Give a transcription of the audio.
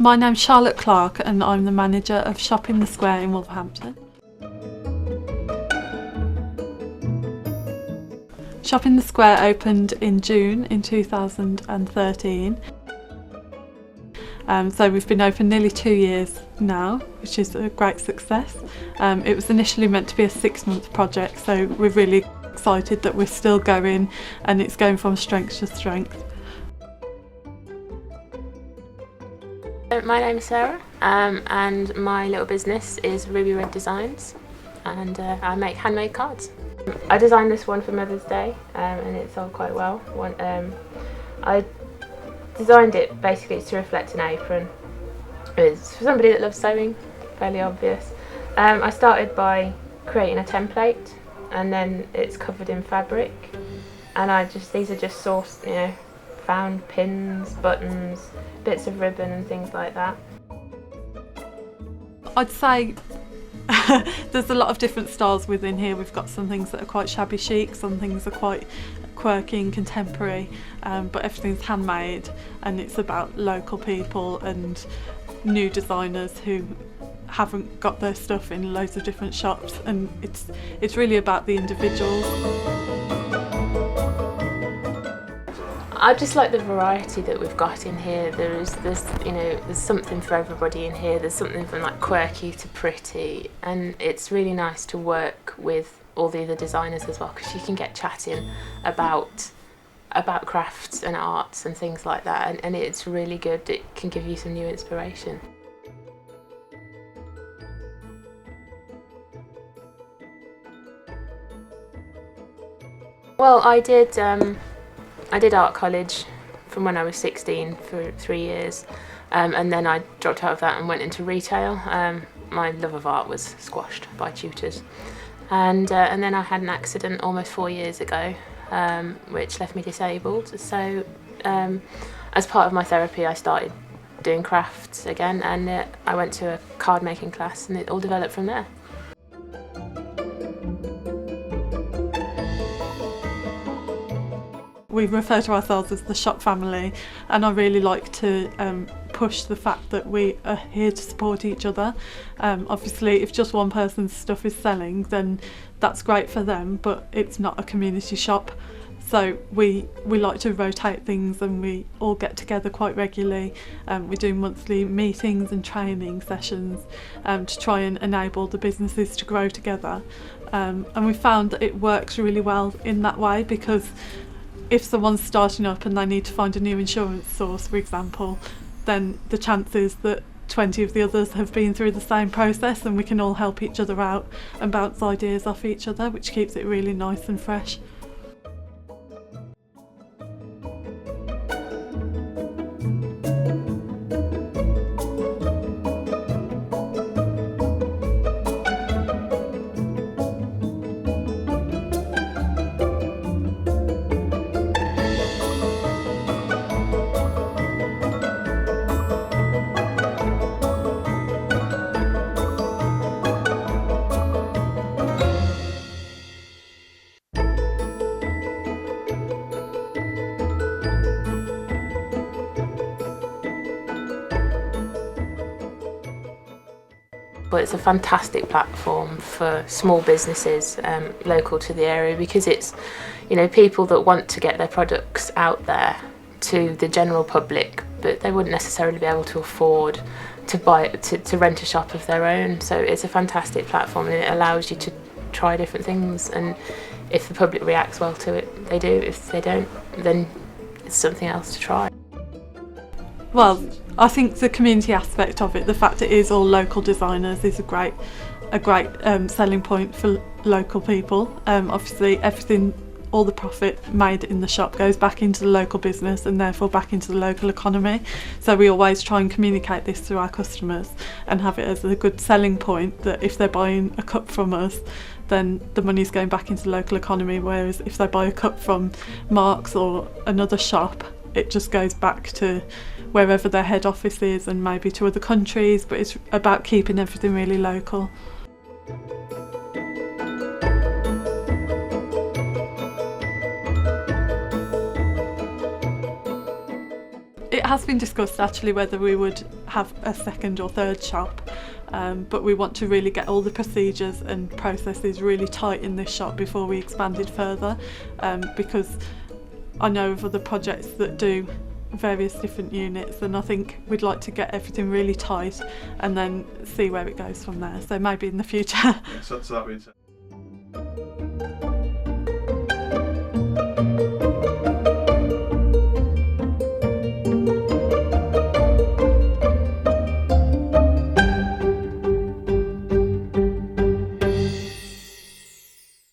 My name's Charlotte Clark and I'm the manager of Shop in the Square in Wolverhampton. Shop in the Square opened in June in 2013. So we've been open nearly 2 years now, which is a great success. It was initially meant to be a 6-month project, so we're really excited that we're still going and it's going from strength to strength. My name's Sarah and my little business is Ruby Red Designs, and I make handmade cards. I designed this one for Mother's Day and it sold quite well. I designed it basically to reflect an apron. It's for somebody that loves sewing, fairly obvious. I started by creating a template and then it's covered in fabric, and these are just sourced, found pins, buttons, bits of ribbon and things like that. I'd say there's a lot of different styles within here. We've got some things that are quite shabby chic, some things are quite quirky and contemporary, but everything's handmade and it's about local people and new designers who haven't got their stuff in loads of different shops, and it's really about the individuals. I just like the variety that we've got in here. There's something for everybody in here. There's something from like quirky to pretty, and it's really nice to work with all the other designers as well, because you can get chatting about crafts and arts and things like that, and it's really good. It can give you some new inspiration. Well, I did art college from when I was 16 for 3 years, and then I dropped out of that and went into retail. My love of art was squashed by tutors, and then I had an accident almost 4 years ago, which left me disabled. So as part of my therapy I started doing crafts again, and I went to a card making class and it all developed from there. We refer to ourselves as the shop family, and I really like to push the fact that we are here to support each other. Obviously if just one person's stuff is selling, then that's great for them, but it's not a community shop. So we like to rotate things and we all get together quite regularly. We do monthly meetings and training sessions to try and enable the businesses to grow together. And we found that it works really well in that way, because if someone's starting up and they need to find a new insurance source, for example, then the chances that 20 of the others have been through the same process, and we can all help each other out and bounce ideas off each other, which keeps it really nice and fresh. But it's a fantastic platform for small businesses local to the area, because it's people that want to get their products out there to the general public, but they wouldn't necessarily be able to afford to rent a shop of their own. So it's a fantastic platform, and it allows you to try different things, and if the public reacts well to it, they do. If they don't, then it's something else to try. Well, I think the community aspect of it, the fact it is all local designers, is a great selling point for local people. Obviously everything, all the profit made in the shop goes back into the local business and therefore back into the local economy. So we always try and communicate this to our customers and have it as a good selling point, that if they're buying a cup from us, then the money's going back into the local economy, whereas if they buy a cup from Marks or another shop, it just goes back to wherever their head office is and maybe to other countries, but it's about keeping everything really local. It has been discussed actually whether we would have a second or third shop, but we want to really get all the procedures and processes really tight in this shop before we expand it further, because I know of other projects that do various different units, and I think we'd like to get everything really tight and then see where it goes from there. So maybe in the future. So that being said.